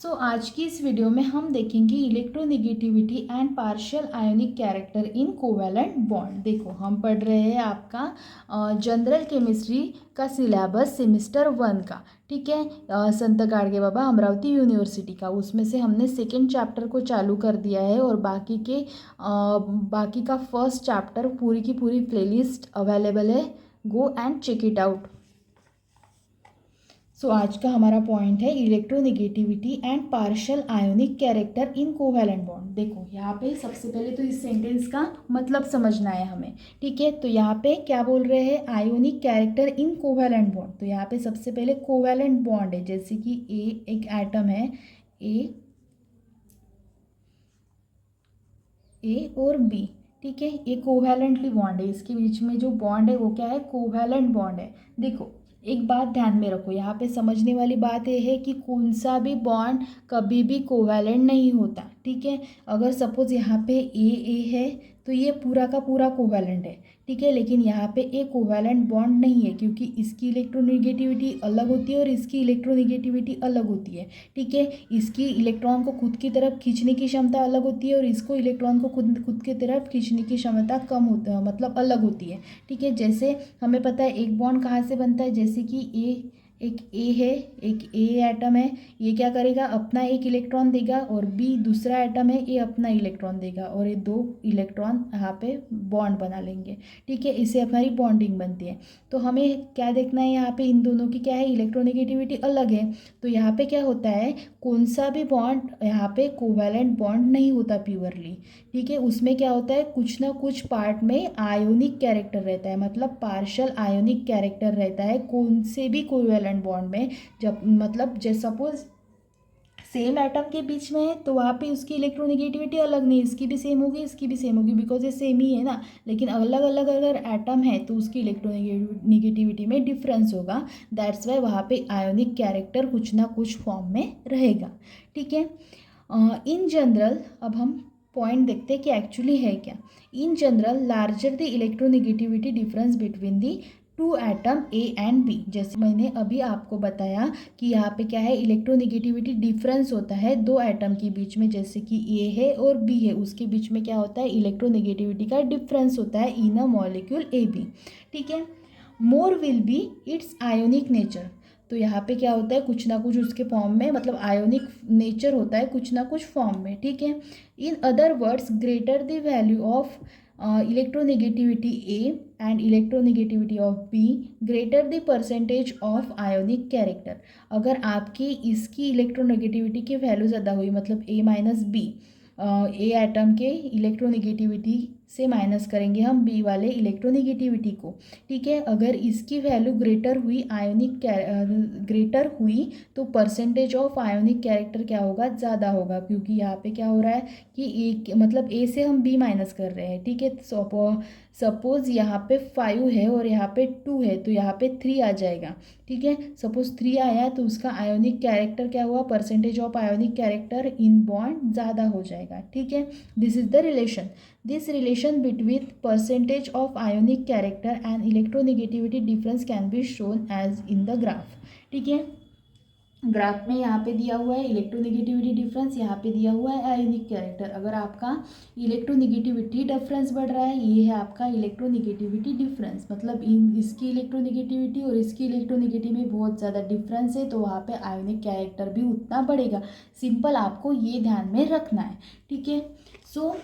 आज की इस वीडियो में हम देखेंगे electronegativity and partial ionic character in covalent bond. देखो हम पढ़ रहे हैं आपका जनरल केमिस्ट्री का सिलेबस सेमेस्टर 1 का, ठीक है, संत गाडगे बाबा अमरावती यूनिवर्सिटी का। उसमें से हमने सेकेंड चैप्टर को चालू कर दिया है और बाकी का फर्स्ट चैप्टर पूरी की पूरी प्लेलिस्ट अवेलेबल है, go and check it out. आज का हमारा पॉइंट है electronegativity and partial ionic character in covalent bond. देखो यहाँ पे सबसे पहले तो इस सेंटेंस का मतलब समझना है हमें, ठीक है। तो यहाँ पे क्या बोल रहे हैं, ionic character in covalent bond. तो यहाँ पे सबसे पहले कोवैलेंट बॉन्ड है, जैसे कि एक एटम है ए और बी, ठीक है। ये कोवैलेंटली बॉन्ड है, इसके बीच में जो बॉन्ड है वो क्या है, कोवैलेंट बॉन्ड है। देखो एक बात ध्यान में रखो, यहाँ पे समझने वाली बात यह है कि कौन सा भी बॉन्ड कभी भी कोवैलेंट नहीं होता, ठीक है। अगर सपोज यहाँ पे ए है तो ये पूरा का पूरा कोवैलेंट है, ठीक है। लेकिन यहाँ पे ए कोवैलेंट बॉन्ड नहीं है, क्योंकि इसकी इलेक्ट्रोनेगेटिविटी अलग होती है और इसकी इलेक्ट्रोनेगेटिविटी अलग होती है, ठीक है। इसकी इलेक्ट्रॉन को खुद की तरफ खींचने की क्षमता अलग होती है और इसको इलेक्ट्रॉन को खुद की तरफ खींचने की क्षमता कम होता है, मतलब अलग होती है, ठीक है। जैसे हमें पता है एक बॉन्ड कहाँ से बनता है, जैसे कि एक ए है, एक ए एटम है, ये क्या करेगा, अपना एक इलेक्ट्रॉन देगा, और बी दूसरा एटम है, ये अपना इलेक्ट्रॉन देगा, और ये दो इलेक्ट्रॉन यहाँ पे बॉन्ड बना लेंगे, ठीक है। इससे हमारी बॉन्डिंग बनती है। तो हमें क्या देखना है, यहाँ पे इन दोनों की क्या है, इलेक्ट्रोनेगेटिविटी अलग है। तो यहाँ पे क्या होता है, कौन सा भी बॉन्ड यहाँ पे कोवैलेंट बॉन्ड नहीं होता प्योरली, ठीक है। उसमें क्या होता है, कुछ ना कुछ पार्ट में आयोनिक कैरेक्टर रहता है, मतलब पार्शियल आयोनिक कैरेक्टर रहता है कौन से भी कोवैलेंट बॉन्ड में। जब मतलब जैसे सपोज सेम एटम के बीच में है तो वहाँ पे उसकी इलेक्ट्रोनेगेटिविटी अलग नहीं, इसकी भी सेम होगी, इसकी भी सेम होगी, बिकॉज ये सेम ही है ना। लेकिन अलग अलग अगर एटम है तो उसकी इलेक्ट्रोनेगेटिविटी में डिफरेंस होगा। दैट्स वाई वहाँ पे आयोनिक कैरेक्टर कुछ ना कुछ फॉर्म में रहेगा, ठीक है। इन जनरल अब हम पॉइंट देखते हैं कि एक्चुअली है क्या। In general larger the electronegativity difference between the two atom A and B. जैसे मैंने अभी आपको बताया कि यहाँ पे क्या है, इलेक्ट्रोनेगेटिविटी डिफरेंस होता है दो एटम के बीच में, जैसे कि ए है और बी है, उसके बीच में क्या होता है, इलेक्ट्रोनेगेटिविटी का डिफरेंस होता है इन अ मॉलिक्यूल ए बी, ठीक है। More will be it's ionic nature. तो यहाँ पे क्या होता है, कुछ ना कुछ उसके फॉर्म में, मतलब आयोनिक नेचर होता है कुछ ना कुछ फॉर्म में, ठीक है। In other words greater the value of electronegativity A and electronegativity of B greater the percentage of ionic character। अगर आपकी इसकी इलेक्ट्रोनेगेटिविटी की वैल्यू ज़्यादा हुई, मतलब A minus B, A atom के इलेक्ट्रोनेगेटिविटी से माइनस करेंगे हम बी वाले इलेक्ट्रोनेगेटिविटी को, ठीक है। अगर इसकी वैल्यू ग्रेटर हुई, ग्रेटर हुई, तो परसेंटेज ऑफ आयोनिक कैरेक्टर क्या होगा, ज़्यादा होगा, क्योंकि यहाँ पे क्या हो रहा है कि ए मतलब ए से हम बी माइनस कर रहे हैं, ठीक है। सपोज यहाँ पे 5 है और यहाँ पे 2 है, तो यहाँ पे 3 आ जाएगा, ठीक है। सपोज 3 आया तो उसका आयोनिक कैरेक्टर क्या हुआ, percentage of ionic character in bond ज़्यादा हो जाएगा, ठीक है। This is the relation. This relation between percentage of ionic character and electronegativity difference can be shown as in the graph, ठीक है। ग्राफ में यहाँ पे दिया हुआ है इलेक्ट्रोनेगेटिविटी डिफरेंस, यहाँ पे दिया हुआ है आयोनिक कैरेक्टर। अगर आपका इलेक्ट्रोनेगेटिविटी डिफरेंस बढ़ रहा है, ये है आपका इलेक्ट्रोनेगेटिविटी डिफरेंस, मतलब इसकी इलेक्ट्रोनेगेटिविटी और इसकी इलेक्ट्रोनेगेटिविटी में बहुत ज़्यादा डिफरेंस है, तो वहाँ पे आयोनिक कैरेक्टर भी उतना बढ़ेगा। सिंपल आपको ये ध्यान में रखना है, ठीक है। सो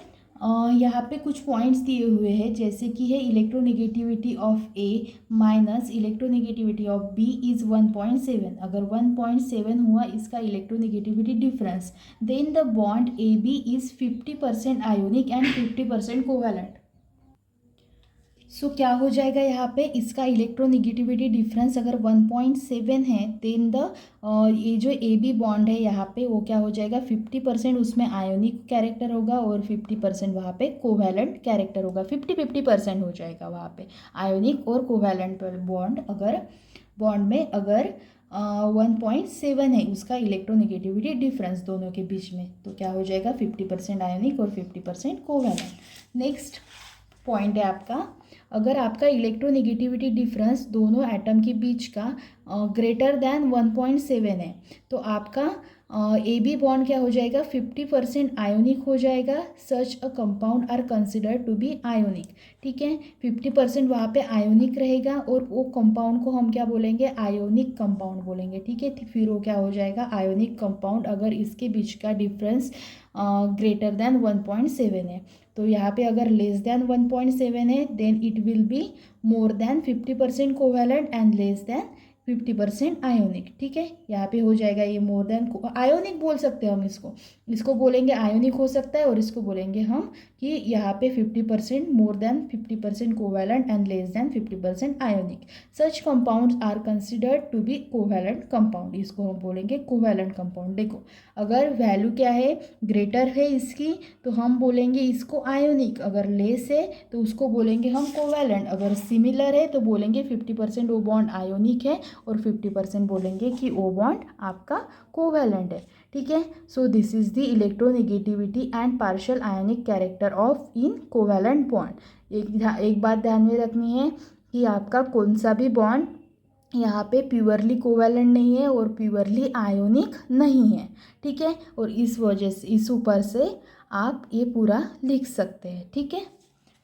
यहाँ पे कुछ पॉइंट्स दिए हुए हैं, जैसे कि है electronegativity of A minus electronegativity of B is 1.7। अगर 1.7 हुआ इसका electronegativity difference, then the bond A B is 50% ionic and 50% covalent. So क्या हो जाएगा यहाँ पे, इसका इलेक्ट्रोनेगेटिविटी डिफरेंस अगर 1.7 है, देन द ये जो ए बी बॉन्ड है यहाँ पे वो क्या हो जाएगा, 50% उसमें आयोनिक कैरेक्टर होगा और 50% वहाँ पे कोवैलेंट कैरेक्टर होगा। 50-50% हो जाएगा वहाँ पे आयोनिक और कोवैलेंट बॉन्ड, अगर बॉन्ड में अगर 1.7 है उसका इलेक्ट्रोनेगेटिविटी डिफरेंस दोनों के बीच में, तो क्या हो जाएगा, 50% आयोनिक और 50% कोवैलेंट। नेक्स्ट पॉइंट है आपका, अगर आपका इलेक्ट्रोनेगेटिविटी डिफरेंस दोनों एटम के बीच का ग्रेटर दैन 1.7 है, तो आपका ए बी बॉन्ड क्या हो जाएगा, 50% आयोनिक हो जाएगा। Such a compound are consider to be ionic, ठीक है। 50% वहाँ पे आयोनिक रहेगा और वो कंपाउंड को हम क्या बोलेंगे, आयोनिक कंपाउंड बोलेंगे, ठीक है। फिर वो क्या हो जाएगा, आयोनिक कंपाउंड, अगर इसके बीच का डिफरेंस ग्रेटर देन 1.7 है। तो यहाँ पे अगर लेस देन 1.7 है then it will be more than 50% covalent and less than 50% ionic, ठीक है। यहाँ पे हो जाएगा ये मोर देन आयोनिक बोल सकते हैं हम इसको बोलेंगे आयोनिक हो सकता है, और इसको बोलेंगे हम कि यहाँ पे 50% more than 50% covalent and less than 50% ionic. Such compounds are considered to be covalent compound, इसको हम बोलेंगे कोवैलेंट कंपाउंड। देखो अगर वैल्यू क्या है, ग्रेटर है इसकी, तो हम बोलेंगे इसको आयोनिक, अगर लेस है तो उसको बोलेंगे हम कोवैलेंट, अगर सिमिलर है तो बोलेंगे 50% वो बॉन्ड आयोनिक है और 50% बोलेंगे कि वो बॉन्ड आपका कोवैलेंट है, ठीक है। So this is the electronegativity and partial ionic character of in covalent bond. एक बात ध्यान में रखनी है कि आपका कौन सा भी बॉन्ड यहाँ पे प्योरली कोवैलेंट नहीं है और प्योरली आयोनिक नहीं है, ठीक है। और इस वजह से इस ऊपर से आप ये पूरा लिख सकते हैं, ठीक है।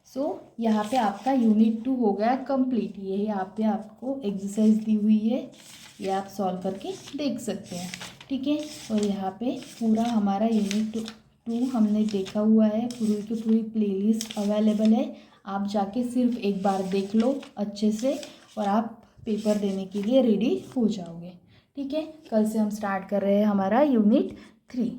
सो यहाँ पे आपका यूनिट 2 हो गया कंप्लीट। ये यहाँ पे आपको एक्सरसाइज दी हुई है, ये आप सॉल्व करके देख सकते हैं, ठीक है। और यहाँ पे पूरा हमारा यूनिट 2 हमने देखा हुआ है, पूरी की पूरी प्लेलिस्ट अवेलेबल है। आप जाके सिर्फ एक बार देख लो अच्छे से और आप पेपर देने के लिए रेडी हो जाओगे, ठीक है। कल से हम स्टार्ट कर रहे हैं हमारा यूनिट 3।